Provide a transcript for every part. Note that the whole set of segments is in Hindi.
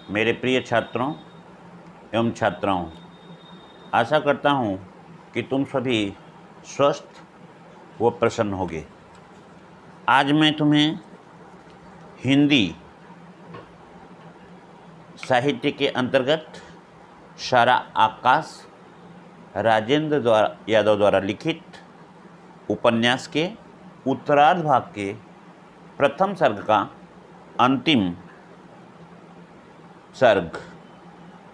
मेरे प्रिय छात्रों एवं छात्राओं, आशा करता हूँ कि तुम सभी स्वस्थ व प्रसन्न होगे। आज मैं तुम्हें हिंदी साहित्य के अंतर्गत सारा आकाश राजेंद्र यादव द्वारा लिखित उपन्यास के उत्तरार्ध भाग के प्रथम सर्ग का अंतिम सर्ग,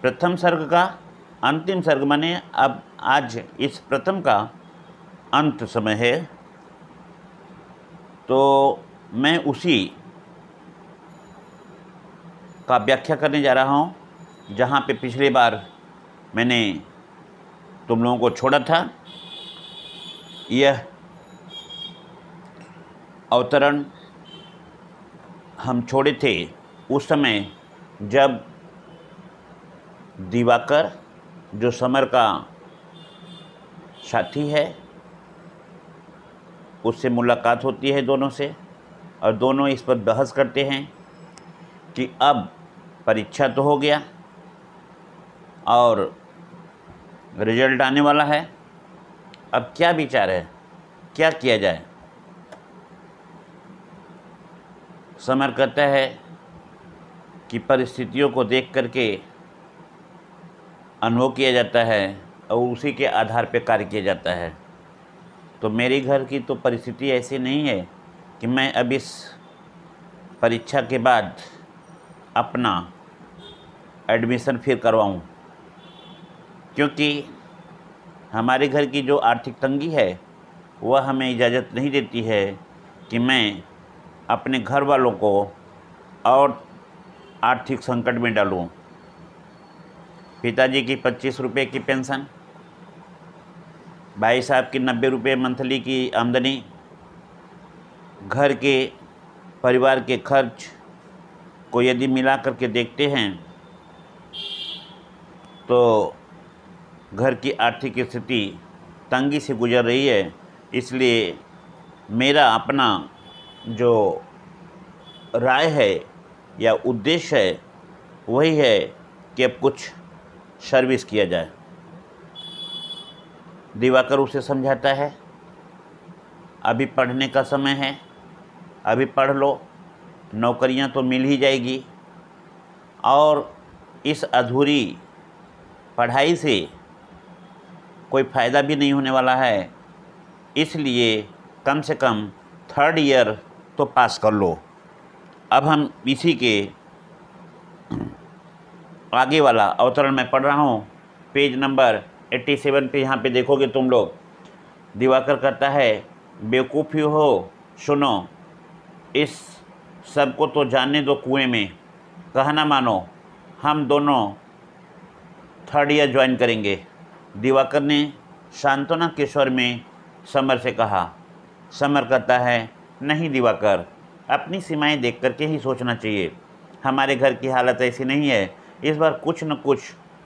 प्रथम सर्ग का अंतिम सर्ग माने अब आज इस प्रथम का अंत समय है, तो मैं उसी का व्याख्या करने जा रहा हूँ जहाँ पे पिछली बार मैंने तुम लोगों को छोड़ा था। यह अवतरण हम छोड़े थे उस समय जब दिवाकर, जो समर का साथी है, उससे मुलाकात होती है दोनों से, और दोनों इस पर बहस करते हैं कि अब परीक्षा तो हो गया और रिजल्ट आने वाला है, अब क्या विचार है, क्या किया जाए। समर कहता है कि परिस्थितियों को देख करके अनुभव किया जाता है और उसी के आधार पर कार्य किया जाता है। तो मेरे घर की तो परिस्थिति ऐसी नहीं है कि मैं अब इस परीक्षा के बाद अपना एडमिशन फिर करवाऊं, क्योंकि हमारे घर की जो आर्थिक तंगी है वह हमें इजाज़त नहीं देती है कि मैं अपने घर वालों को और आर्थिक संकट में डालूं। पिताजी की 25 रुपये की पेंशन, भाई साहब की 90 रुपये मंथली की आमदनी, घर के परिवार के खर्च को यदि मिला करके देखते हैं तो घर की आर्थिक स्थिति तंगी से गुजर रही है। इसलिए मेरा अपना जो राय है या उद्देश्य है वही है कि अब कुछ सर्विस किया जाए। दिवाकर उसे समझाता है, अभी पढ़ने का समय है, अभी पढ़ लो, नौकरियां तो मिल ही जाएगी, और इस अधूरी पढ़ाई से कोई फ़ायदा भी नहीं होने वाला है, इसलिए कम से कम 3rd ईयर तो पास कर लो। अब हम इसी के आगे वाला अवतरण मैं पढ़ रहा हूँ, पेज नंबर 87 पे। यहाँ पे देखोगे तुम लोग, दिवाकर कहता है, बेवकूफ़ी हो, सुनो, इस सब को तो जाने दो कुएं में, कहना मानो, हम दोनों 3rd ईयर ज्वाइन करेंगे। दिवाकर ने सांत्वना के स्वर में समर से कहा। समर कहता है, नहीं दिवाकर, अपनी सीमाएं देख करके ही सोचना चाहिए। हमारे घर की हालत ऐसी नहीं है, इस बार कुछ न कुछ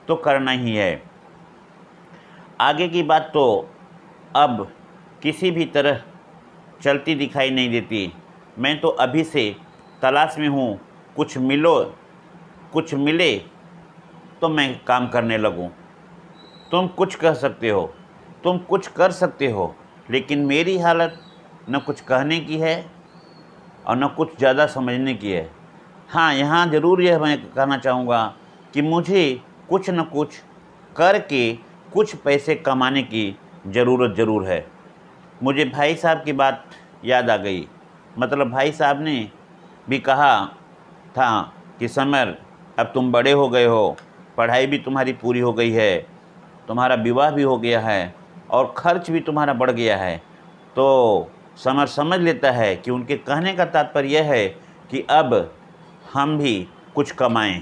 तो करना ही है। आगे की बात तो अब किसी भी तरह चलती दिखाई नहीं देती। मैं तो अभी से तलाश में हूँ, कुछ मिले तो मैं काम करने लगूँ। तुम कुछ कह सकते हो, तुम कुछ कर सकते हो, लेकिन मेरी हालत न कुछ कहने की है और न कुछ ज़्यादा समझने की है। हाँ, यहाँ ज़रूर यह मैं कहना चाहूँगा कि मुझे कुछ न कुछ करके कुछ पैसे कमाने की ज़रूरत ज़रूर है। मुझे भाई साहब की बात याद आ गई। मतलब भाई साहब ने भी कहा था कि समर, अब तुम बड़े हो गए हो, पढ़ाई भी तुम्हारी पूरी हो गई है, तुम्हारा विवाह भी हो गया है और खर्च भी तुम्हारा बढ़ गया है। तो समर समझ लेता है कि उनके कहने का तात्पर्य यह है कि अब हम भी कुछ कमाएं।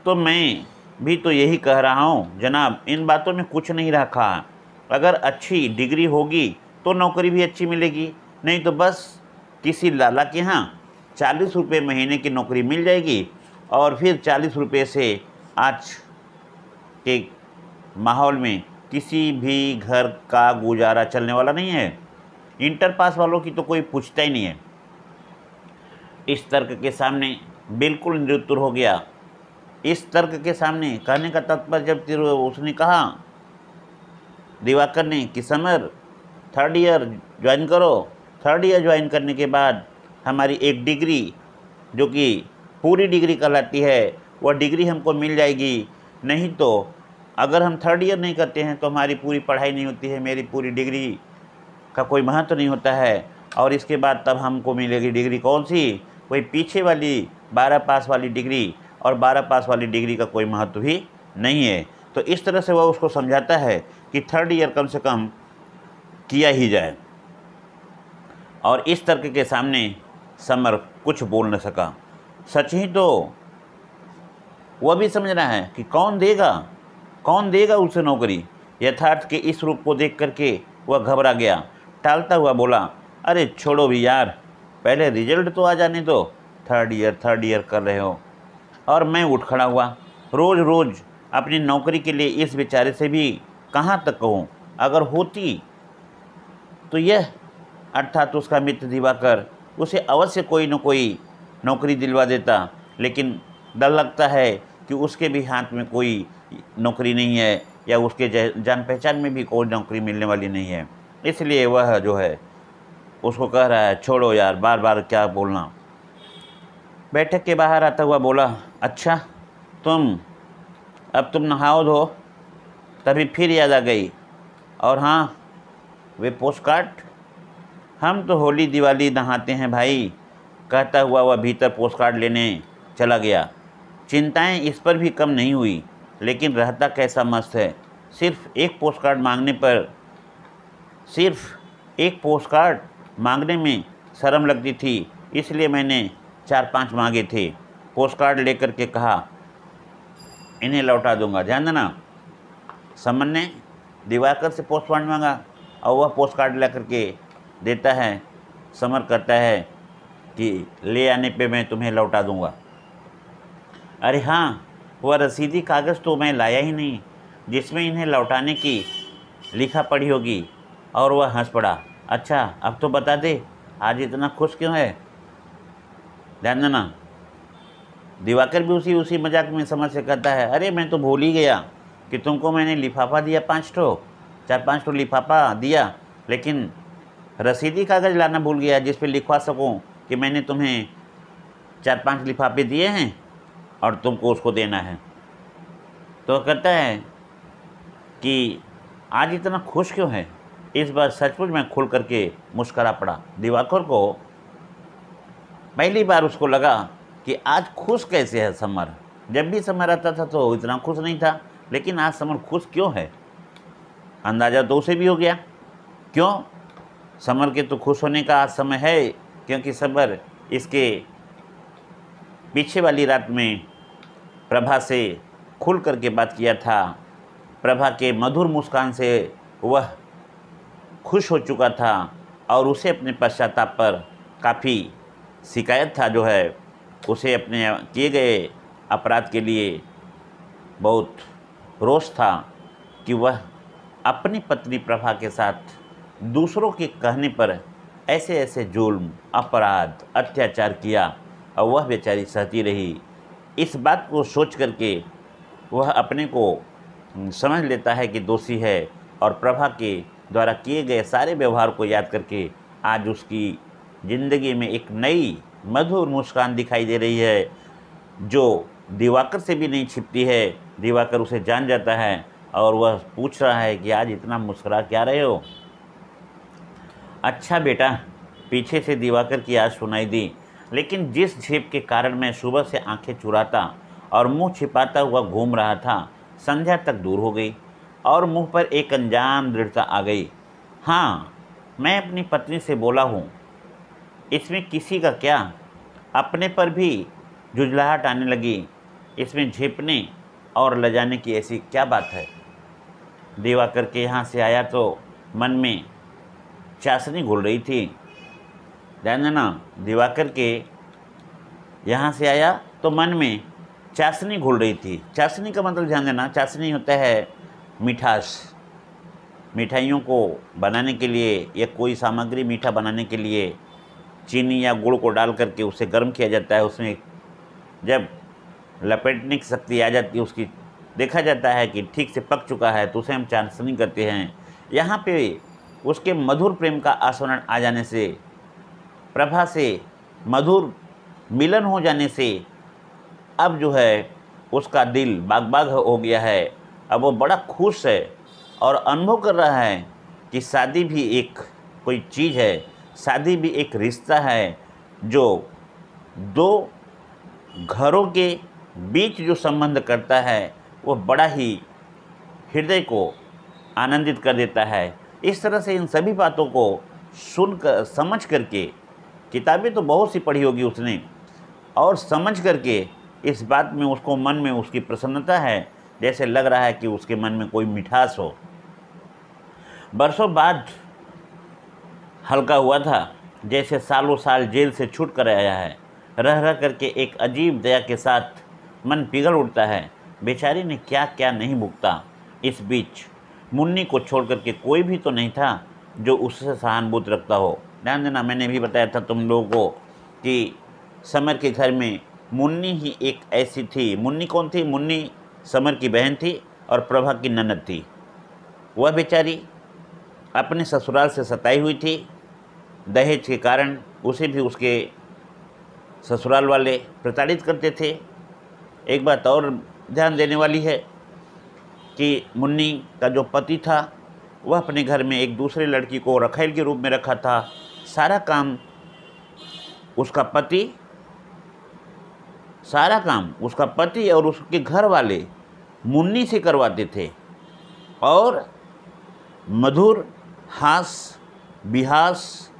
तो मैं भी तो यही कह रहा हूँ जनाब, इन बातों में कुछ नहीं रखा। अगर अच्छी डिग्री होगी तो नौकरी भी अच्छी मिलेगी, नहीं तो बस किसी लाला के यहाँ 40 रुपये महीने की नौकरी मिल जाएगी, और फिर 40 रुपये से आज के माहौल में किसी भी घर का गुजारा चलने वाला नहीं है। इंटर पास वालों की तो कोई पूछता ही नहीं है। इस तर्क के सामने बिल्कुल निरुत्तर हो गया इस तर्क के सामने कहने का तात्पर्य जब उसने कहा दिवाकर ने कि समर 3rd ईयर ज्वाइन करो, 3rd ईयर ज्वाइन करने के बाद हमारी एक डिग्री जो कि पूरी डिग्री कहलाती है वह डिग्री हमको मिल जाएगी, नहीं तो अगर हम 3rd ईयर नहीं करते हैं तो हमारी पूरी पढ़ाई नहीं होती है, मेरी पूरी डिग्री का कोई महत्व नहीं होता है। और इसके बाद तब हमको मिलेगी डिग्री कौन सी, वही पीछे वाली 12 पास वाली डिग्री, और 12 पास वाली डिग्री का कोई महत्व भी नहीं है। तो इस तरह से वह उसको समझाता है कि 3rd ईयर कम से कम किया ही जाए। और इस तर्क के सामने समर कुछ बोल न सका। सच ही तो वह भी समझ रहा है कि कौन देगा उसे नौकरी। यथार्थ के इस रूप को देख करके वह घबरा गया। टालता हुआ बोला, अरे छोड़ो भी यार, पहले रिजल्ट तो आ जाने दो, 3rd ईयर कर रहे हो। और मैं उठ खड़ा हुआ। रोज़ रोज़ अपनी नौकरी के लिए इस बेचारे से भी कहाँ तक कहूँ, अगर होती तो यह अर्थात उसका मित्र दिवाकर उसे अवश्य कोई न कोई नौकरी दिलवा देता, लेकिन डर लगता है कि उसके भी हाथ में कोई नौकरी नहीं है या उसके जान पहचान में भी कोई नौकरी मिलने वाली नहीं है। इसलिए वह जो है उसको कह रहा है, छोड़ो यार, बार बार क्या बोलना। बैठक के बाहर आता हुआ बोला, अच्छा अब तुम नहाओ धो। तभी फिर याद आ गई, और हाँ वे पोस्ट कार्ड, हम तो होली दिवाली नहाते हैं भाई। कहता हुआ वह भीतर पोस्ट कार्ड लेने चला गया। चिंताएं इस पर भी कम नहीं हुई, लेकिन रहता कैसा मस्त है। सिर्फ एक पोस्ट कार्ड मांगने में शर्म लगती थी, इसलिए मैंने 4-5 मांगे थे। पोस्ट कार्ड लेकर के कहा, इन्हें लौटा दूंगा। ध्यान देना, समन ने दिवाकर से पोस्ट कार्ड मांगा और वह पोस्ट कार्ड ला करके देता है। समर कहता है कि ले आने पे मैं तुम्हें लौटा दूंगा। अरे हाँ, वह रसीदी कागज़ तो मैं लाया ही नहीं जिसमें इन्हें लौटाने की लिखा पड़ी होगी। और वह हंस पड़ा। अच्छा अब तो बता दे, आज इतना खुश क्यों है। ध्यान देना, दिवाकर भी उसी मजाक में समझ से कहता है, अरे मैं तो भूल ही गया कि तुमको मैंने लिफाफा दिया 4-5 ठो लिफाफा दिया, लेकिन रसीदी कागज़ लाना भूल गया जिस पे लिखवा सकूं कि मैंने तुम्हें 4-5 लिफाफे दिए हैं और तुमको उसको देना है। तो कहता है कि आज इतना खुश क्यों है। इस बार सचमुच मैं खुल करके मुस्करा पड़ा। दिवाकर को पहली बार उसको लगा कि आज खुश कैसे है समर। जब भी समर आता था तो इतना खुश नहीं था, लेकिन आज समर खुश क्यों है। अंदाज़ा तो उसे भी हो गया। क्यों, समर के तो खुश होने का आज समय है, क्योंकि समर इसके पीछे वाली रात में प्रभा से खुल करके बात किया था। प्रभा के मधुर मुस्कान से वह खुश हो चुका था और उसे अपने पश्चाताप पर काफ़ी शिकायत था, जो है उसे अपने किए गए अपराध के लिए बहुत रोष था कि वह अपनी पत्नी प्रभा के साथ दूसरों के कहने पर ऐसे जुल्म, अपराध, अत्याचार किया और वह बेचारी सहती रही। इस बात को सोच करके वह अपने को समझ लेता है कि दोषी है और प्रभा के द्वारा किए गए सारे व्यवहार को याद करके आज उसकी ज़िंदगी में एक नई मधुर मुस्कान दिखाई दे रही है, जो दिवाकर से भी नहीं छिपती है। दिवाकर उसे जान जाता है और वह पूछ रहा है कि आज इतना मुस्कुरा क्या रहे हो। अच्छा बेटा, पीछे से दिवाकर की आवाज़ सुनाई दी, लेकिन जिस झेप के कारण मैं सुबह से आंखें चुराता और मुंह छिपाता हुआ घूम रहा था, संध्या तक दूर हो गई और मुंह पर एक अनजान दृढ़ता आ गई। हाँ, मैं अपनी पत्नी से बोला हूँ, इसमें किसी का क्या। अपने पर भी झुंझलाहट आने लगी। इसमें झेपने और लजाने की ऐसी क्या बात है। दिवाकर के यहाँ से आया तो मन में चाशनी घुल रही थी। ध्यान देना, दिवाकर के यहाँ से आया तो मन में चाशनी घुल रही थी। चाशनी का मतलब ध्यान देना, चाशनी होता है मिठास। मिठाइयों को बनाने के लिए या कोई सामग्री मीठा बनाने के लिए चीनी या गुड़ को डाल करके उसे गर्म किया जाता है। उसमें जब लपेटने की शक्ति आ जाती है उसकी, देखा जाता है कि ठीक से पक चुका है तो उसे हम चाशनी करते हैं। यहाँ पे उसके मधुर प्रेम का आस्वादन आ जाने से, प्रभा से मधुर मिलन हो जाने से अब जो है उसका दिल बाग बाग हो गया है। अब वो बड़ा खुश है और अनुभव कर रहा है कि शादी भी एक कोई चीज़ है, शादी भी एक रिश्ता है जो दो घरों के बीच जो संबंध करता है वो बड़ा ही हृदय को आनंदित कर देता है। इस तरह से इन सभी बातों को सुनकर समझ करके, किताबें तो बहुत सी पढ़ी होगी उसने, और समझ करके इस बात में उसको मन में उसकी प्रसन्नता है, जैसे लग रहा है कि उसके मन में कोई मिठास हो। बरसों बाद हल्का हुआ था, जैसे सालों साल जेल से छूट कर आया है। रह रह करके एक अजीब दया के साथ मन पिघल उठता है। बेचारी ने क्या क्या नहीं भुगता। इस बीच मुन्नी को छोड़ करके कोई भी तो नहीं था जो उससे सहानुभूति रखता हो। ध्यान देना, मैंने भी बताया था तुम लोगों को कि समर के घर में मुन्नी ही एक ऐसी थी। मुन्नी कौन थी? मुन्नी समर की बहन थी और प्रभा की ननद थी। वह बेचारी अपने ससुराल से सताई हुई थी। दहेज के कारण उसे भी उसके ससुराल वाले प्रताड़ित करते थे। एक बात और ध्यान देने वाली है कि मुन्नी का जो पति था वह अपने घर में एक दूसरे लड़की को रखैल के रूप में रखा था। सारा काम उसका पति और उसके घर वाले मुन्नी से करवाते थे। और मधुर हास विहास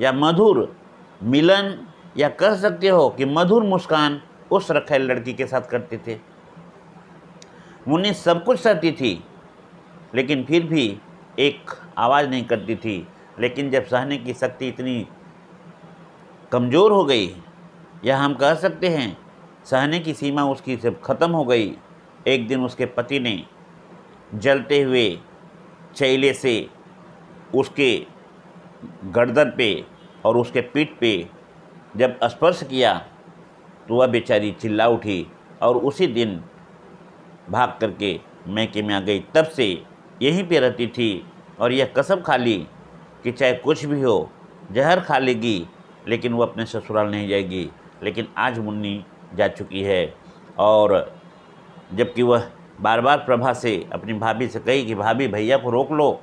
या मधुर मिलन, या कह सकते हो कि मधुर मुस्कान उस रखैल लड़की के साथ करते थे। मुन्नी सब कुछ सहती थी लेकिन फिर भी एक आवाज़ नहीं करती थी। लेकिन जब सहने की शक्ति इतनी कमज़ोर हो गई, या हम कह सकते हैं सहने की सीमा उसकी सब ख़त्म हो गई, एक दिन उसके पति ने जलते हुए चैले से उसके गर्दन पे और उसके पीठ पे जब स्पर्श किया तो वह बेचारी चिल्ला उठी और उसी दिन भाग करके मैके में आ गई। तब से यहीं पे रहती थी और यह कसम खा ली कि चाहे कुछ भी हो, जहर खा लेगी लेकिन वो अपने ससुराल नहीं जाएगी। लेकिन आज मुन्नी जा चुकी है, और जबकि वह बार बार प्रभा से, अपनी भाभी से कही कि भाभी भैया को रोक लो,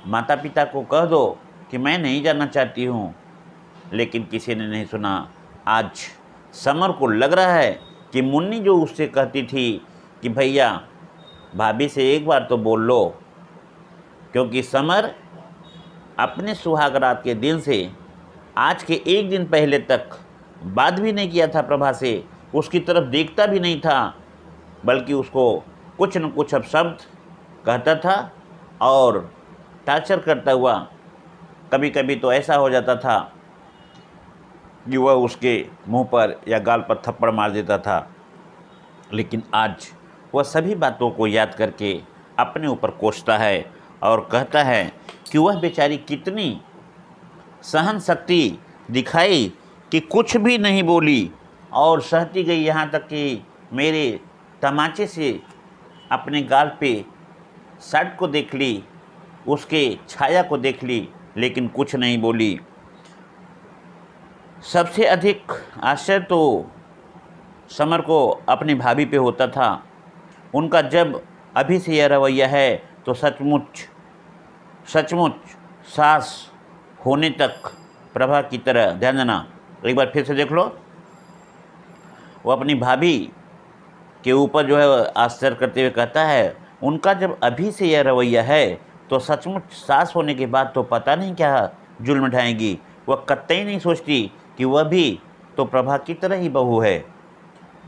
माता पिता को कह दो कि मैं नहीं जाना चाहती हूँ, लेकिन किसी ने नहीं सुना। आज समर को लग रहा है कि मुन्नी जो उससे कहती थी कि भैया भाभी से एक बार तो बोल लो, क्योंकि समर अपने सुहागरात के दिन से आज के एक दिन पहले तक बात भी नहीं किया था प्रभा से, उसकी तरफ देखता भी नहीं था, बल्कि उसको कुछ न कुछ अपशब्द कहता था और टार्चर करता हुआ कभी कभी तो ऐसा हो जाता था कि वह उसके मुंह पर या गाल पर थप्पड़ मार देता था। लेकिन आज वह सभी बातों को याद करके अपने ऊपर कोसता है और कहता है कि वह बेचारी कितनी सहन शक्ति दिखाई कि कुछ भी नहीं बोली और सहती गई, यहाँ तक कि मेरे तमाचे से अपने गाल पे शर्ट को देख ली, उसके छाया को देख ली, लेकिन कुछ नहीं बोली। सबसे अधिक आश्चर्य तो समर को अपनी भाभी पे होता था। उनका जब अभी से यह रवैया है तो सचमुच सास होने तक प्रभा की तरह, ध्यान देना एक बार फिर से देख लो, वो अपनी भाभी के ऊपर जो है आश्चर्य करते हुए कहता है, उनका जब अभी से यह रवैया है तो सचमुच सास होने के बाद तो पता नहीं क्या जुल्म ढाएंगी। वह कतई नहीं सोचती कि वह भी तो प्रभा की तरह ही बहू है।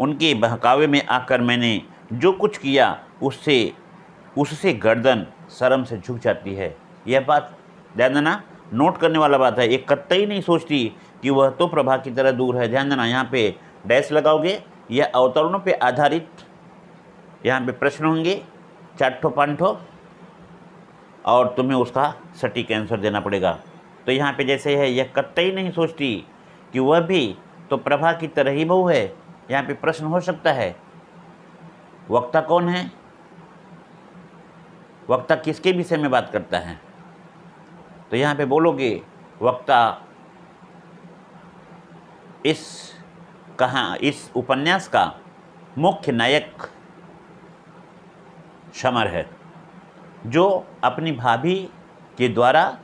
उनके बहकावे में आकर मैंने जो कुछ किया उससे गर्दन शर्म से झुक जाती है। यह बात ध्यान देना, नोट करने वाला बात है। एक कतई नहीं सोचती कि वह तो प्रभा की तरह दूर है। ध्यान देना, यहाँ पे डैश लगाओगे, यह अवतरणों पे आधारित यहाँ पे प्रश्न होंगे 4-5 और तुम्हें उसका सटीक आंसर देना पड़ेगा। तो यहाँ पे जैसे है, यह कतई नहीं सोचती कि वह भी तो प्रभा की तरह ही बहू है। यहाँ पे प्रश्न हो सकता है, वक्ता कौन है, वक्ता किसके विषय में बात करता है? तो यहाँ पे बोलोगे वक्ता इस उपन्यास का मुख्य नायक समर है, जो अपनी भाभी के द्वारा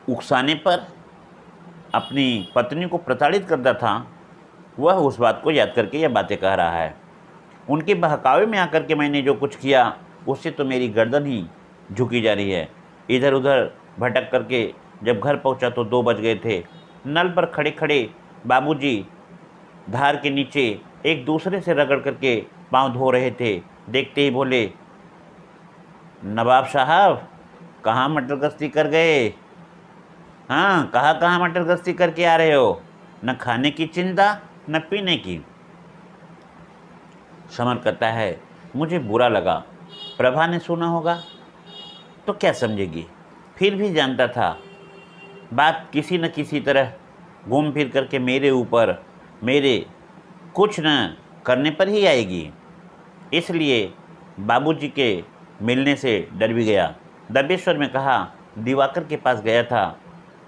उकसाने पर अपनी पत्नी को प्रताड़ित करता था। वह उस बात को याद करके यह बातें कह रहा है। उनके बहकावे में आकर के मैंने जो कुछ किया उससे तो मेरी गर्दन ही झुकी जा रही है। इधर उधर भटक करके जब घर पहुंचा तो 2 बज गए थे। नल पर खड़े खड़े बाबूजी धार के नीचे एक दूसरे से रगड़ करके पाँव धो रहे थे। देखते ही बोले, नवाब साहब कहाँ मटर गश्ती कर गए? हाँ, कहाँ मटर गश्ती करके आ रहे हो? न खाने की चिंता न पीने की। समर कहता है, मुझे बुरा लगा। प्रभा ने सुना होगा तो क्या समझेगी? फिर भी जानता था बात किसी न किसी तरह घूम फिर करके मेरे ऊपर, मेरे कुछ न करने पर ही आएगी। इसलिए बाबूजी के मिलने से डर भी गया। दबेश्वर में कहा, दिवाकर के पास गया था,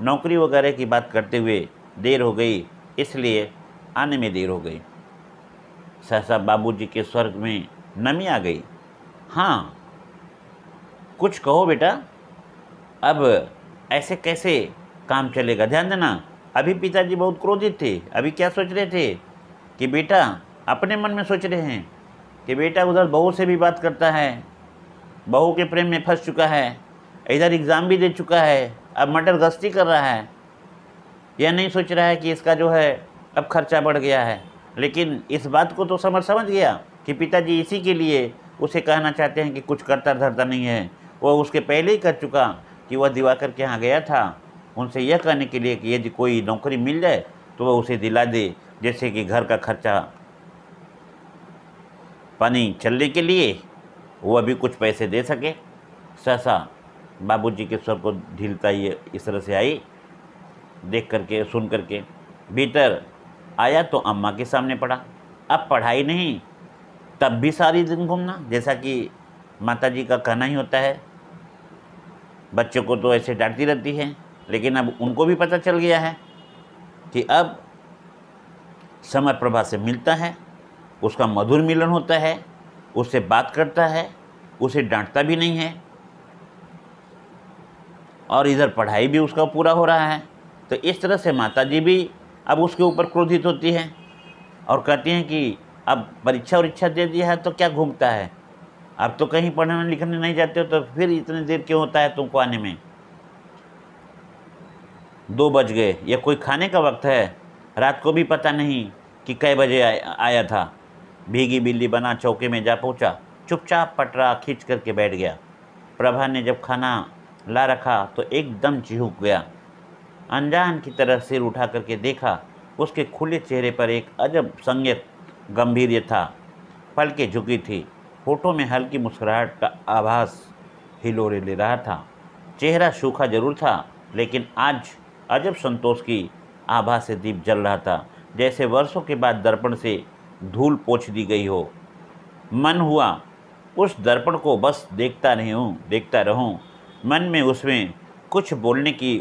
नौकरी वगैरह की बात करते हुए देर हो गई, इसलिए आने में देर हो गई। सहसा बाबूजी के स्वर में नमी आ गई। हाँ, कुछ कहो बेटा, अब ऐसे कैसे काम चलेगा? ध्यान देना, अभी पिताजी बहुत क्रोधित थे। अभी क्या सोच रहे थे कि बेटा, अपने मन में सोच रहे हैं कि बेटा उधर बहू से भी बात करता है, बहू के प्रेम में फंस चुका है, इधर एग्ज़ाम भी दे चुका है, अब मटर गश्ती कर रहा है। यह नहीं सोच रहा है कि इसका जो है अब खर्चा बढ़ गया है। लेकिन इस बात को तो समझ गया कि पिताजी इसी के लिए उसे कहना चाहते हैं कि कुछ करता धरता नहीं है। वह उसके पहले ही कर चुका कि वह दिवाकर के यहाँ गया था उनसे यह कहने के लिए कि यदि कोई नौकरी मिल जाए तो वह उसे दिला दे, जैसे कि घर का खर्चा पानी चलने के लिए वह भी कुछ पैसे दे सके। सहसा बाबूजी के स्वर को ढीलता ये इस तरह से आई। देख करके, सुन करके भीतर आया तो अम्मा के सामने पड़ा। अब पढ़ाई नहीं, तब भी सारी दिन घूमना, जैसा कि माताजी का कहना ही होता है। बच्चों को तो ऐसे डांटती रहती है, लेकिन अब उनको भी पता चल गया है कि अब समर प्रभा से मिलता है, उसका मधुर मिलन होता है, उससे बात करता है, उसे डांटता भी नहीं है, और इधर पढ़ाई भी उसका पूरा हो रहा है। तो इस तरह से माताजी भी अब उसके ऊपर क्रोधित होती हैं और कहती हैं कि अब परीक्षा उरीक्षा दे दिया है तो क्या घूमता है, अब तो कहीं पढ़ने लिखने नहीं जाते हो, तो फिर इतनी देर क्यों होता है तुमको आने में? 2 बज गए, यह कोई खाने का वक्त है? रात को भी पता नहीं कि कै बजे आया था। भीगी बिल्ली बना चौके में जा पहुंचा, चुपचाप पटरा खींच करके बैठ गया। प्रभा ने जब खाना ला रखा तो एकदम चिहुक गया। अनजान की तरह सिर उठा करके देखा, उसके खुले चेहरे पर एक अजब संयत गंभीर्य था। पलकें झुकी थी, होठों में हल्की मुस्कुराहट का आभास हिलोरे ले रहा था। चेहरा सूखा जरूर था, लेकिन आज अजब संतोष की आभा से दीप जल रहा था, जैसे वर्षों के बाद दर्पण से धूल पोंछ दी गई हो। मन हुआ उस दर्पण को बस देखता रहूं। मन में उसमें कुछ बोलने की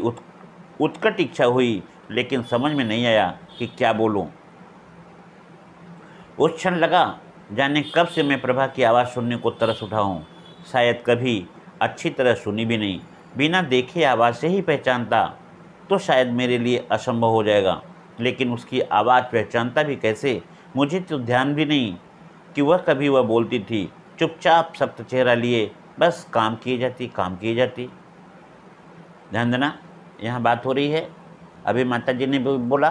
उत्कट इच्छा हुई, लेकिन समझ में नहीं आया कि क्या बोलूं। उस क्षण लगा जाने कब से मैं प्रभा की आवाज़ सुनने को तरस उठा हूं। शायद कभी अच्छी तरह सुनी भी नहीं। बिना देखे आवाज़ से ही पहचानता तो शायद मेरे लिए असंभव हो जाएगा, लेकिन उसकी आवाज़ पहचानता भी कैसे? मुझे तो ध्यान भी नहीं कि वह बोलती थी। चुपचाप सख्त चेहरा लिए बस काम किए जाती। ध्यान देना, यहाँ बात हो रही है। अभी माताजी ने बोला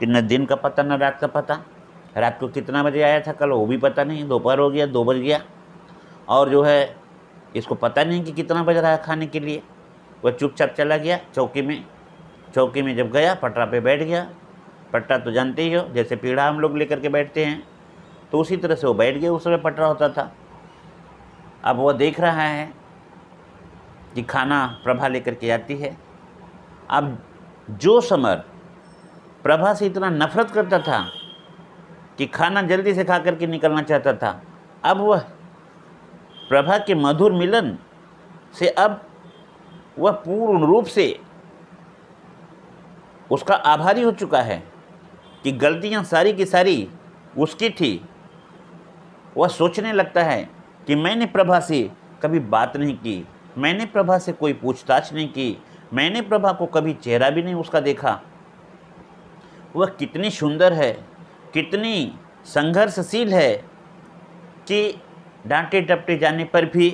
कि न दिन का पता न रात का पता। रात को कितना बजे आया था कल वो भी पता नहीं, दोपहर हो गया, 2 बज गया, और जो है इसको पता नहीं कि कितना बज रहा है खाने के लिए। वह चुपचाप चला गया चौकी में जब गया पटरा पे बैठ गया। पटरा तो जानते ही हो, जैसे पीढ़ा हम लोग लेकर के बैठते हैं, तो उसी तरह से वो बैठ गया। उस समय पटरा होता था। अब वह देख रहा है कि खाना प्रभा लेकर के आती है। अब जो समर प्रभा से इतना नफरत करता था, कि खाना जल्दी से खा करके निकलना चाहता था। अब वह प्रभा के मधुर मिलन से अब वह पूर्ण रूप से उसका आभारी हो चुका है कि गलतियां सारी की सारी उसकी थी। वह सोचने लगता है कि मैंने प्रभा से कभी बात नहीं की, मैंने प्रभा से कोई पूछताछ नहीं की, मैंने प्रभा को कभी चेहरा भी नहीं उसका देखा। वह कितनी सुंदर है, कितनी संघर्षशील है कि डांटे डपटे जाने पर भी,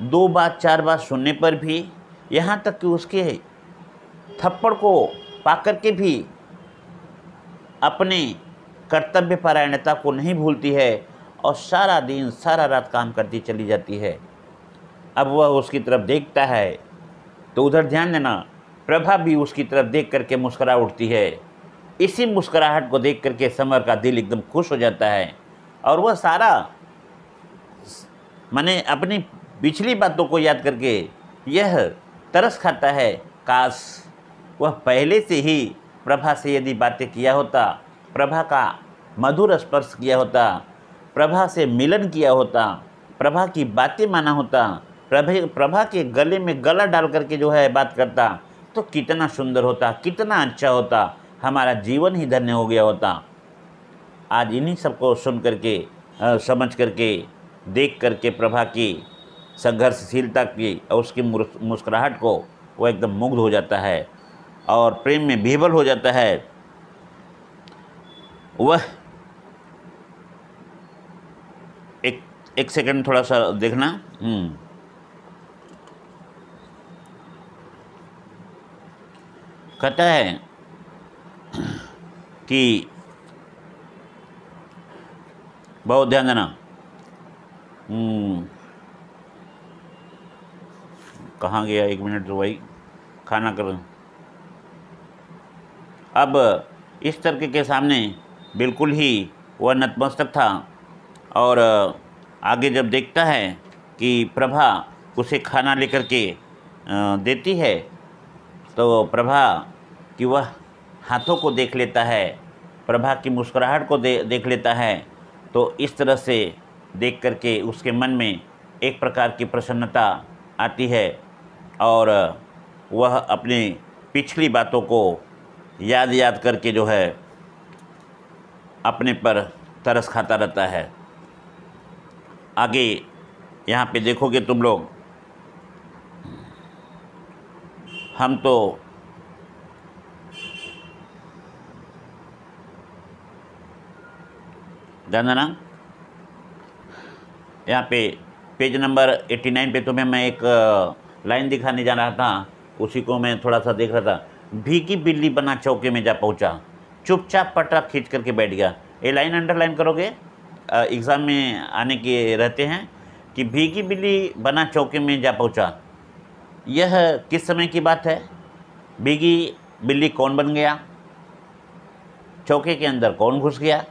2 बात 4 बात सुनने पर भी, यहाँ तक कि उसके थप्पड़ को पाकर के भी अपने कर्तव्य परायणता को नहीं भूलती है और सारा दिन सारा रात काम करती चली जाती है। अब वह उसकी तरफ देखता है तो उधर ध्यान देना, प्रभा भी उसकी तरफ देख करके मुस्कुरा उठती है। इसी मुस्कुराहट को देख करके समर का दिल एकदम खुश हो जाता है और वह सारा माने अपनी पिछली बातों को याद करके यह तरस खाता है, काश वह पहले से ही प्रभा से यदि बातें किया होता, प्रभा का मधुर स्पर्श किया होता, प्रभा से मिलन किया होता, प्रभा की बातें माना होता, प्रभा के गले में गला डाल करके जो है बात करता, तो कितना सुंदर होता, कितना अच्छा होता, हमारा जीवन ही धन्य हो गया होता। आज इन्हीं सबको सुन करके समझ करके देख करके प्रभा की संघर्षशीलता की और उसकी मुस्कुराहट को वो एकदम मुग्ध हो जाता है और प्रेम में विह्वल हो जाता है। वह एक सेकंड थोड़ा सा देखना। कहता है कि बहुत ध्यान देना, कहाँ गया, 1 मिनट तो वही खाना कर। अब इस तर्क के सामने बिल्कुल ही वह नतमस्तक था और आगे जब देखता है कि प्रभा उसे खाना लेकर के देती है तो प्रभा की वह हाथों को देख लेता है, प्रभा की मुस्कुराहट को देख लेता है, तो इस तरह से देख करके उसके मन में एक प्रकार की प्रसन्नता आती है और वह अपनी पिछली बातों को याद करके जो है अपने पर तरस खाता रहता है। आगे यहाँ पे देखोगे तुम लोग, हम तो जानना ना, यहाँ पे पेज नंबर 89 पे तुम्हें मैं एक लाइन दिखाने जा रहा था, उसी को मैं थोड़ा सा देख रहा था। भीगी बिल्ली बना चौके में जा पहुँचा, चुपचाप पटरा खींच करके बैठ गया। ये लाइन अंडरलाइन करोगे, एग्ज़ाम में आने के रहते हैं कि भीगी बिल्ली बना चौके में जा पहुँचा। यह किस समय की बात है? भीगी बिल्ली कौन बन गया? चौके के अंदर कौन घुस गया?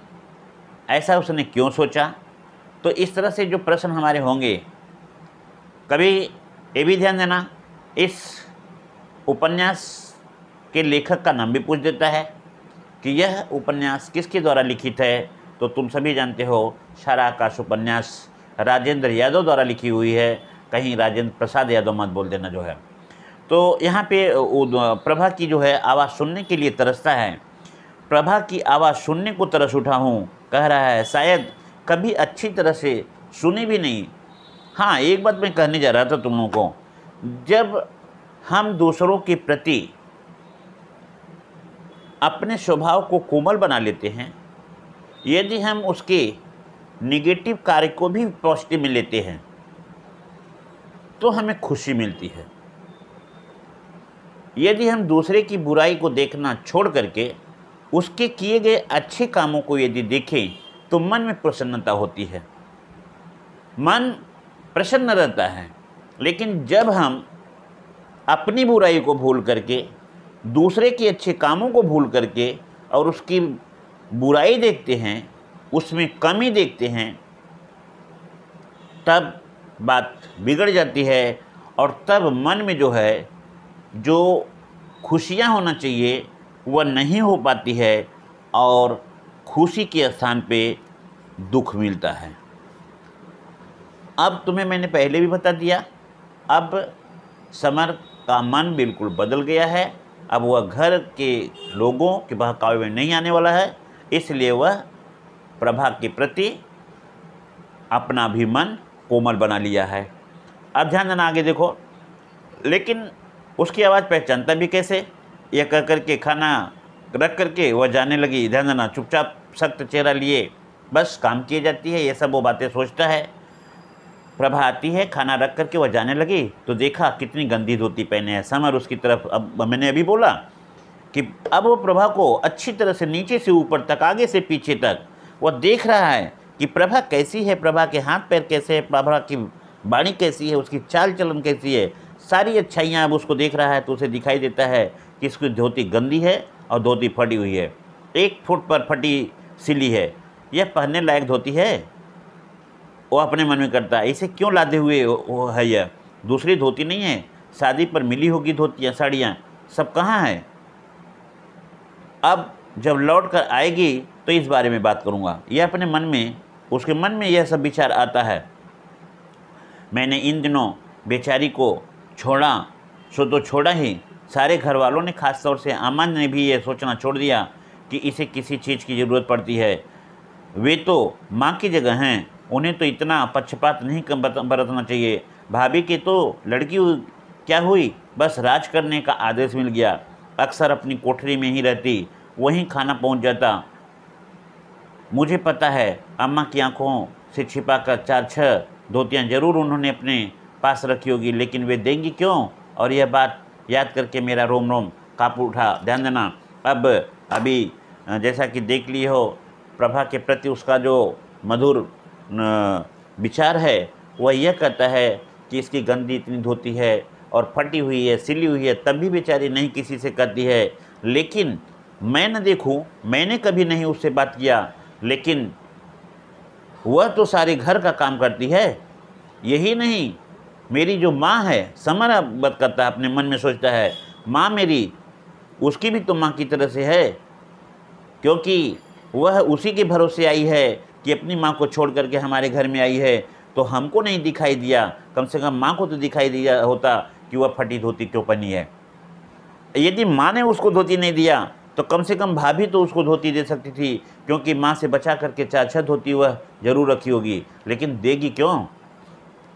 ऐसा उसने क्यों सोचा? तो इस तरह से जो प्रश्न हमारे होंगे, कभी ये भी ध्यान देना, इस उपन्यास के लेखक का नाम भी पूछ देता है कि यह उपन्यास किसके द्वारा लिखित है। तो तुम सभी जानते हो सारा आकाश उपन्यास राजेंद्र यादव द्वारा लिखी हुई है, कहीं राजेंद्र प्रसाद यादव मत बोल देना जो है। तो यहाँ पे प्रभा की जो है आवाज़ सुनने के लिए तरसता है, प्रभा की आवाज़ सुनने को तरस उठा हूँ, कह रहा है, शायद कभी अच्छी तरह से सुनी भी नहीं। हाँ, एक बात मैं कहने जा रहा था तुम लोगों को, जब हम दूसरों के प्रति अपने स्वभाव को कोमल बना लेते हैं, यदि हम उसके निगेटिव कार्य को भी पॉजिटिव में लेते हैं तो हमें खुशी मिलती है। यदि हम दूसरे की बुराई को देखना छोड़ करके उसके किए गए अच्छे कामों को यदि देखें तो मन में प्रसन्नता होती है, मन प्रसन्न रहता है। लेकिन जब हम अपनी बुराई को भूल करके दूसरे के अच्छे कामों को भूल करके और उसकी बुराई देखते हैं, उसमें कमी देखते हैं, तब बात बिगड़ जाती है और तब मन में जो है जो खुशियाँ होना चाहिए वह नहीं हो पाती है और खुशी के स्थान पे दुख मिलता है। अब तुम्हें मैंने पहले भी बता दिया, अब समर का मन बिल्कुल बदल गया है। अब वह घर के लोगों के बहकावे में नहीं आने वाला है, इसलिए वह प्रभा के प्रति अपना भी मन कोमल बना लिया है। अब ध्यान देना, आगे देखो। लेकिन उसकी आवाज़ पहचानता भी कैसे? यह कह करके खाना रख करके वह जाने लगी। ध्यान देना, चुपचाप सख्त चेहरा लिए बस काम किए जाती है, ये सब वो बातें सोचता है। प्रभा आती है, खाना रख करके वह जाने लगी तो देखा कितनी गंदी धोती पहने है समर उसकी तरफ। अब मैंने अभी बोला कि अब वो प्रभा को अच्छी तरह से नीचे से ऊपर तक, आगे से पीछे तक वह देख रहा है कि प्रभा कैसी है, प्रभा के हाथ पैर कैसे है, प्रभा की वाणी कैसी है, उसकी चाल चलन कैसी है, सारी अच्छाइयाँ अब उसको देख रहा है। तो उसे दिखाई देता है कि इसकी धोती गंदी है और धोती फटी हुई है, 1 फुट पर फटी सिली है, यह पहनने लायक धोती है? वो अपने मन में करता है, इसे क्यों लादे हुए वो है, यह दूसरी धोती नहीं है, शादी पर मिली होगी धोतियाँ साड़ियाँ सब कहाँ है? अब जब लौट कर आएगी तो इस बारे में बात करूँगा। यह अपने मन में, उसके मन में यह सब विचार आता है। मैंने इन दिनों बेचारी को छोड़ा सो तो छोड़ा ही, सारे घर वालों ने, खास तौर से आमान ने भी यह सोचना छोड़ दिया कि इसे किसी चीज़ की ज़रूरत पड़ती है। वे तो माँ की जगह हैं, उन्हें तो इतना पक्षपात नहीं बरतना चाहिए। भाभी की तो लड़की क्या हुई, बस राज करने का आदेश मिल गया, अक्सर अपनी कोठरी में ही रहती, वहीं खाना पहुंच जाता। मुझे पता है अम्मा की आंखों से छिपा कर 4-6 धोतियाँ जरूर उन्होंने अपने पास रखी होगी, लेकिन वे देंगी क्यों? और यह बात याद करके मेरा रोम रोम काँप उठा। ध्यान देना, अब अभी जैसा कि देख लिए हो, प्रभा के प्रति उसका जो मधुर विचार है वह यह कहता है कि इसकी गंदी इतनी धोती है और फटी हुई है, सिली हुई है, तब भी बेचारी नहीं किसी से कहती है। लेकिन मैं न देखूं, मैंने कभी नहीं उससे बात किया, लेकिन वह तो सारे घर का काम करती है। यही नहीं, मेरी जो माँ है, समर बात करता है, अपने मन में सोचता है, माँ मेरी, उसकी भी तो माँ की तरह से है, क्योंकि वह उसी के भरोसे आई है कि अपनी माँ को छोड़ करके हमारे घर में आई है। तो हमको नहीं दिखाई दिया, कम से कम माँ को तो दिखाई दिया होता कि वह फटी धोती क्यों पहनी है। यदि माँ ने उसको धोती नहीं दिया तो कम से कम भाभी तो उसको धोती दे सकती थी, क्योंकि माँ से बचा करके 4-6 धोती वह जरूर रखी होगी। लेकिन देगी क्यों?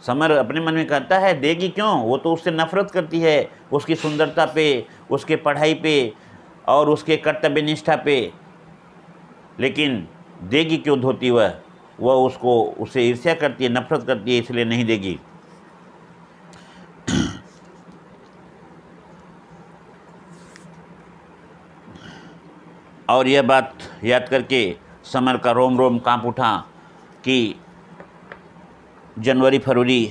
समर अपने मन में कहता है, देगी क्यों? वो तो उससे नफरत करती है, उसकी सुंदरता पे, उसके पढ़ाई पे और उसके कर्तव्य निष्ठा पे, लेकिन देगी क्यों धोती? वह उससे ईर्ष्या करती है, नफरत करती है, इसलिए नहीं देगी। और यह बात याद करके समर का रोम रोम कांप उठा कि जनवरी फरवरी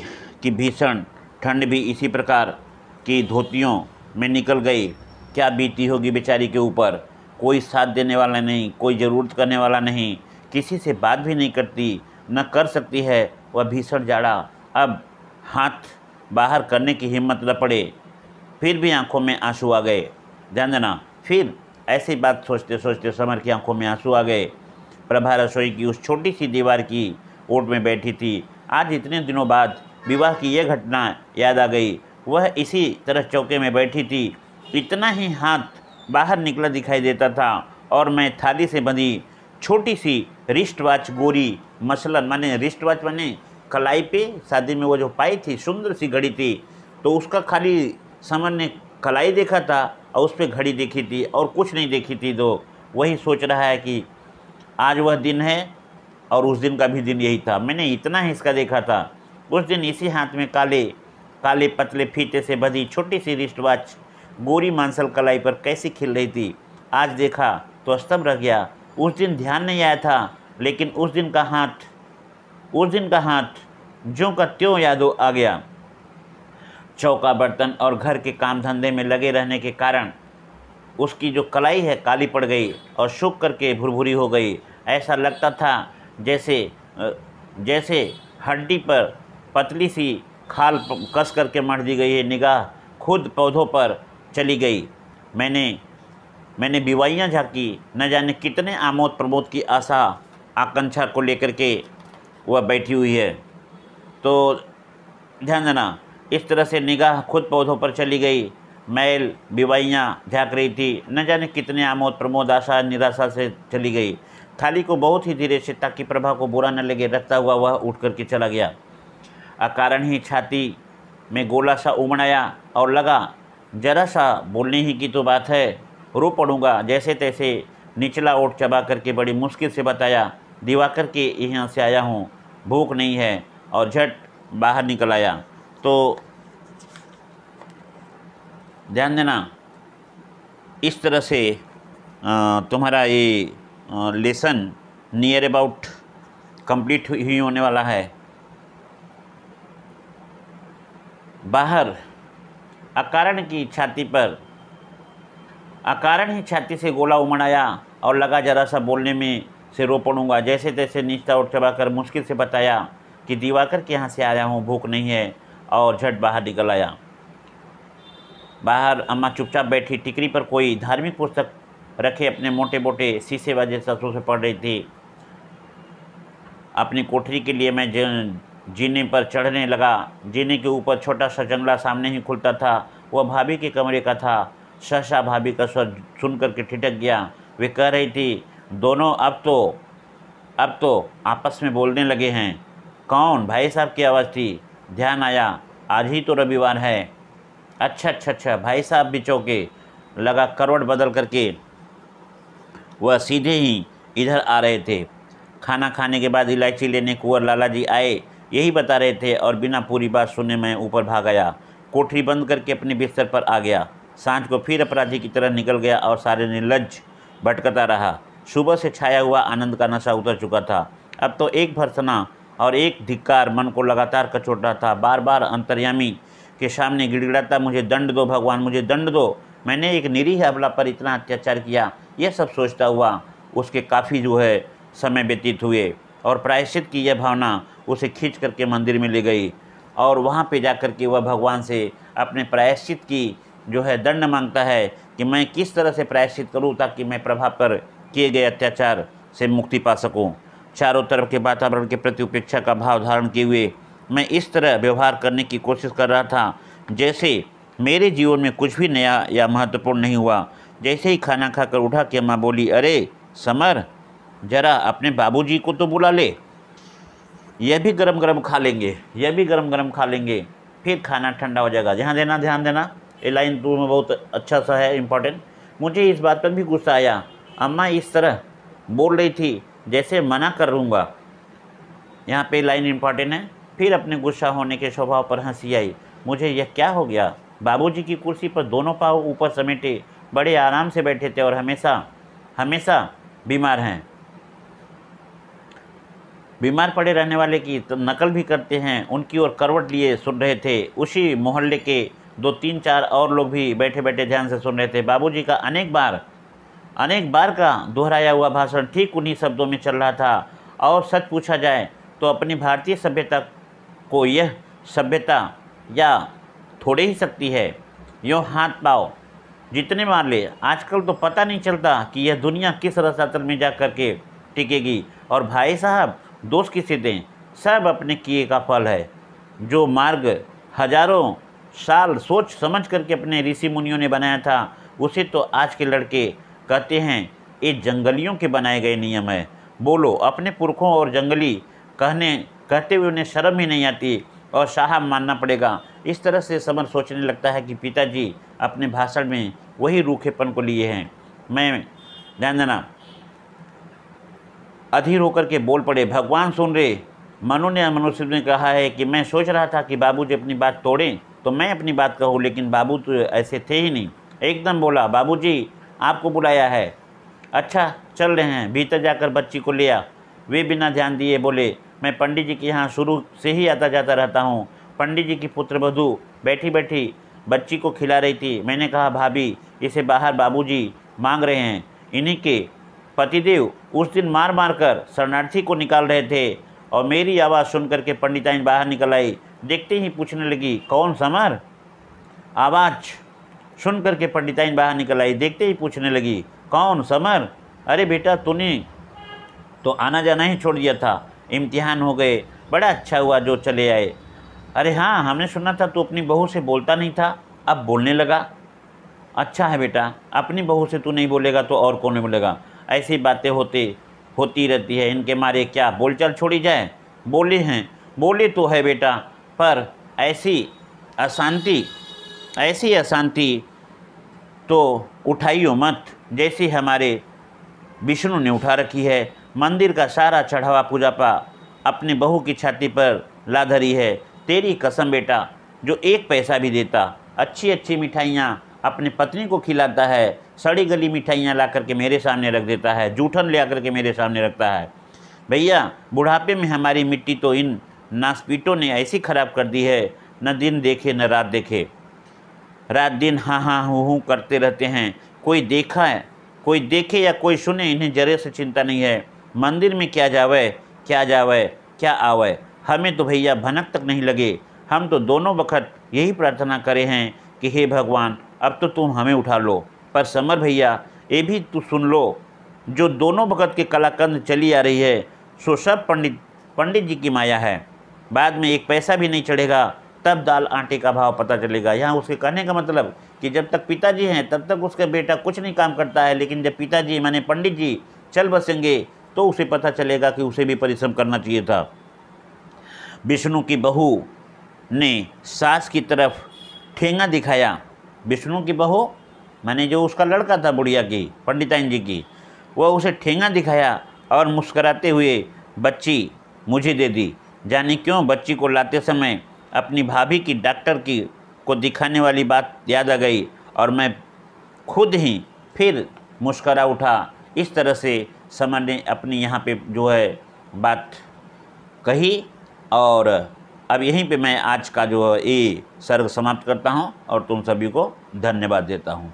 की भीषण ठंड भी इसी प्रकार की धोतियों में निकल गई। क्या बीती होगी बेचारी के ऊपर। कोई साथ देने वाला नहीं, कोई ज़रूरत करने वाला नहीं, किसी से बात भी नहीं करती, न कर सकती है वह भीषण जाड़ा। अब हाथ बाहर करने की हिम्मत न पड़े, फिर भी आंखों में आंसू आ गए। ध्यान देना, फिर ऐसी बात सोचते सोचते समर की आंखों में आंसू आ गए। प्रभा रसोई की उस छोटी सी दीवार की ओट में बैठी थी। आज इतने दिनों बाद विवाह की यह घटना याद आ गई। वह इसी तरह चौके में बैठी थी, इतना ही हाथ बाहर निकला दिखाई देता था और मैं थाली से बंधी छोटी सी रिस्ट वॉच गोरी मसलन, माने रिस्ट वॉच माने कलाई पे शादी में वो जो पाई थी, सुंदर सी घड़ी थी, तो उसका खाली समर ने कलाई देखा था और उस पर घड़ी देखी थी और कुछ नहीं देखी थी। तो वही सोच रहा है कि आज वह दिन है और उस दिन का भी दिन यही था, मैंने इतना ही इसका देखा था। उस दिन इसी हाथ में काले काले पतले फीते से बंधी छोटी सी रिस्ट वॉच गोरी मांसल कलाई पर कैसी खिल रही थी। आज देखा तो स्तब्ध रह गया। उस दिन ध्यान नहीं आया था, लेकिन उस दिन का हाथ ज्यों का त्यों याद आ गया। चौका बर्तन और घर के काम धंधे में लगे रहने के कारण उसकी जो कलाई है काली पड़ गई और सूख करके भुरभुरी हो गई। ऐसा लगता था जैसे हड्डी पर पतली सी खाल कस करके मढ़ दी गई है। निगाह खुद पौधों पर चली गई। मैंने मैंने बिवाइयाँ झाँकी, न जाने कितने आमोद प्रमोद की आशा आकांक्षा को लेकर के वह बैठी हुई है। तो ध्यान देना, इस तरह से निगाह खुद पौधों पर चली गई। मैल बिवाइयाँ झाँक रही थी, न जाने कितने आमोद प्रमोद आशा निराशा से चली गई। थाली को बहुत ही धीरे से, ताकि प्रभा को बुरा न लगे, रखता हुआ वह उठ करके चला गया। अकारण ही छाती में गोला सा उमड़ाया और लगा, जरा सा बोलने ही की तो बात है, रो पड़ूंगा। जैसे तैसे निचला ओठ चबा करके बड़ी मुश्किल से बताया, दिवाकर के यहाँ से आया हूँ, भूख नहीं है, और झट बाहर निकल आया। तो ध्यान देना, इस तरह से तुम्हारा ये लेसन नियर अबाउट कंप्लीट ही होने वाला है। बाहर अकारण ही छाती से गोला उमड़ाया और लगा, जरा सा बोलने में से रो पड़ूंगा। जैसे तैसे नीचता उठ चबाकर मुश्किल से बताया कि दिवाकर के यहाँ से आया हूँ, भूख नहीं है, और झट बाहर निकल आया। बाहर अम्मा चुपचाप बैठी टिकरी पर कोई धार्मिक पुस्तक रखे अपने मोटे मोटे शीशे वाले ससुर से पढ़ रही थी। अपनी कोठरी के लिए मैं जीने पर चढ़ने लगा। जीने के ऊपर छोटा सा जंगला सामने ही खुलता था। वह भाभी के कमरे का था। सहसा भाभी का स्वर सुन करके ठिठक गया। वे कह रही थी, दोनों अब तो आपस में बोलने लगे हैं। कौन? भाई साहब की आवाज़ थी। ध्यान आया, आज ही तो रविवार है। अच्छा, भाई साहब भी चौंके। लगा करवट बदल करके वह सीधे ही इधर आ रहे थे। खाना खाने के बाद इलायची लेने कुंवर लाला जी आए, यही बता रहे थे, और बिना पूरी बात सुने मैं ऊपर भाग आया। कोठरी बंद करके अपने बिस्तर पर आ गया। सांझ को फिर अपराधी की तरह निकल गया और सारे निर्लज्ज भटकता रहा। सुबह से छाया हुआ आनंद का नशा उतर चुका था। अब तो एक भर्त्सना और एक धिक्कार मन को लगातार कचोट रहा था। बार बार अंतर्यामी के सामने गिड़गिड़ाता, मुझे दंड दो भगवान, मुझे दंड दो। मैंने एक निरीह अबला पर इतना अत्याचार किया। यह सब सोचता हुआ उसके काफ़ी समय व्यतीत हुए, और प्रायश्चित की यह भावना उसे खींच करके मंदिर में ले गई, और वहाँ पे जाकर के वह भगवान से अपने प्रायश्चित की दंड मांगता है कि मैं किस तरह से प्रायश्चित करूँ ताकि मैं प्रभा पर किए गए अत्याचार से मुक्ति पा सकूँ। चारों तरफ के वातावरण के प्रति उपेक्षा का भाव धारण किए हुए मैं इस तरह व्यवहार करने की कोशिश कर रहा था जैसे मेरे जीवन में कुछ भी नया या महत्वपूर्ण नहीं हुआ। जैसे ही खाना खाकर उठा कि अम्मा बोली, अरे समर, जरा अपने बाबूजी को तो बुला ले, यह भी गरम गरम खा लेंगे, फिर खाना ठंडा हो जाएगा। ध्यान देना, ये लाइन टू में बहुत अच्छा सा है, इम्पोर्टेंट। मुझे इस बात पर भी गुस्सा आया। अम्मा इस तरह बोल रही थी जैसे मना कर दूँगा। यहाँ पे लाइन इम्पोर्टेंट है। फिर अपने गुस्सा होने के स्वभाव पर हंसी आई। मुझे यह क्या हो गया? बाबूजी की कुर्सी पर दोनों पाँव ऊपर समेटे बड़े आराम से बैठे थे और हमेशा बीमार हैं। बीमार पड़े रहने वाले की तो नकल भी करते हैं। उनकी ओर करवट लिए सुन रहे थे। उसी मोहल्ले के 2-3-4 और लोग भी बैठे बैठे ध्यान से सुन रहे थे। बाबूजी का अनेक बार का दोहराया हुआ भाषण ठीक उन्हीं शब्दों में चल रहा था। और सच पूछा जाए तो अपनी भारतीय सभ्यता को यह सभ्यता या थोड़े ही सकती है। यूँ हाथ पाँव जितने मार ले, आजकल तो पता नहीं चलता कि यह दुनिया किस रसातल में जा कर के टिकेगी। और भाई साहब, दोष किसे दें? सब अपने किए का फल है। जो मार्ग हजारों साल सोच समझ करके अपने ऋषि मुनियों ने बनाया था, उसे तो आज के लड़के कहते हैं ये जंगलियों के बनाए गए नियम है। बोलो, अपने पुरखों और जंगली कहते हुए उन्हें शर्म ही नहीं आती और साहब मानना पड़ेगा। इस तरह से समर सोचने लगता है कि पिताजी अपने भाषण में वही रूखेपन को लिए हैं। मैं ध्यान देना, अधीर होकर के बोल पड़े, भगवान सुन रहे। मनुष्य ने कहा है कि मैं सोच रहा था कि बाबूजी अपनी बात तोड़ें तो मैं अपनी बात कहूँ, लेकिन बाबू तो ऐसे थे ही नहीं। एकदम बोला, बाबूजी आपको बुलाया है। अच्छा चल रहे हैं, भीतर जाकर बच्ची को ले आ। वे बिना ध्यान दिए बोले, मैं पंडित जी के यहाँ शुरू से ही आता जाता रहता हूँ। पंडित जी की पुत्रवधू बैठी बैठी बच्ची को खिला रही थी। मैंने कहा, भाभी इसे बाहर बाबूजी मांग रहे हैं। इन्हीं के पतिदेव उस दिन मार कर शरणार्थी को निकाल रहे थे। और मेरी आवाज़ सुन करके पंडिताइन बाहर निकल आई। देखते ही पूछने लगी, कौन समर? आवाज़ सुन करके पंडिताइन बाहर निकल आई। देखते ही पूछने लगी, कौन समर? अरे बेटा तूने तो आना जाना ही छोड़ दिया था, इम्तिहान हो गए, बड़ा अच्छा हुआ जो चले आए। अरे हाँ, हमने सुना था तू अपनी बहू से बोलता नहीं था, अब बोलने लगा। अच्छा है बेटा, अपनी बहू से तू नहीं बोलेगा तो और कौन बोलेगा? ऐसी बातें होती रहती है, इनके मारे क्या बोलचाल छोड़ी जाए? बोले तो है बेटा, पर ऐसी अशांति तो उठाइयो मत जैसी हमारे विष्णु ने उठा रखी है। मंदिर का सारा चढ़ावा पूजा पा अपनी बहू की छाती पर ला धरी है। तेरी कसम बेटा, जो एक पैसा भी देता, अच्छी अच्छी मिठाइयाँ अपने पत्नी को खिलाता है, सड़ी गली मिठाइयाँ ला करके मेरे सामने रख देता है, जूठन ले आकर के मेरे सामने रखता है। भैया बुढ़ापे में हमारी मिट्टी तो इन नासपीटों ने ऐसी ख़राब कर दी है, न दिन देखे न रात देखे, रात दिन हाँ हाँ हूँ करते रहते हैं। कोई देखे या कोई सुने, इन्हें जरे से चिंता नहीं है। मंदिर में क्या जावे क्या आवे, हमें तो भैया भनक तक नहीं लगे। हम तो दोनों वक्त यही प्रार्थना करे हैं कि हे भगवान, अब तो तुम हमें उठा लो। पर समर भैया, ये भी तू सुन लो, जो दोनों वक्त के कलाकंद चली आ रही है, सो सब पंडित जी की माया है। बाद में एक पैसा भी नहीं चढ़ेगा, तब दाल आटे का भाव पता चलेगा। यहाँ उसके कहने का मतलब कि जब तक पिताजी हैं तब तक उसका बेटा कुछ नहीं काम करता है, लेकिन जब पिताजी माने पंडित जी चल बसेंगे तो उसे पता चलेगा कि उसे भी परिश्रम करना चाहिए था। विष्णु की बहू ने सास की तरफ ठेंगा दिखाया। विष्णु की बहू माने जो उसका लड़का था बुढ़िया की, पंडिताइन जी की, वह उसे ठेंगा दिखाया और मुस्कराते हुए बच्ची मुझे दे दी। जाने क्यों बच्ची को लाते समय अपनी भाभी की डॉक्टर की को दिखाने वाली बात याद आ गई और मैं खुद ही फिर मुस्करा उठा। इस तरह से समर ने अपनी यहाँ पे जो है बात कही, और अब यहीं पे मैं आज का जो ये सर्ग समाप्त करता हूँ और तुम सभी को धन्यवाद देता हूँ।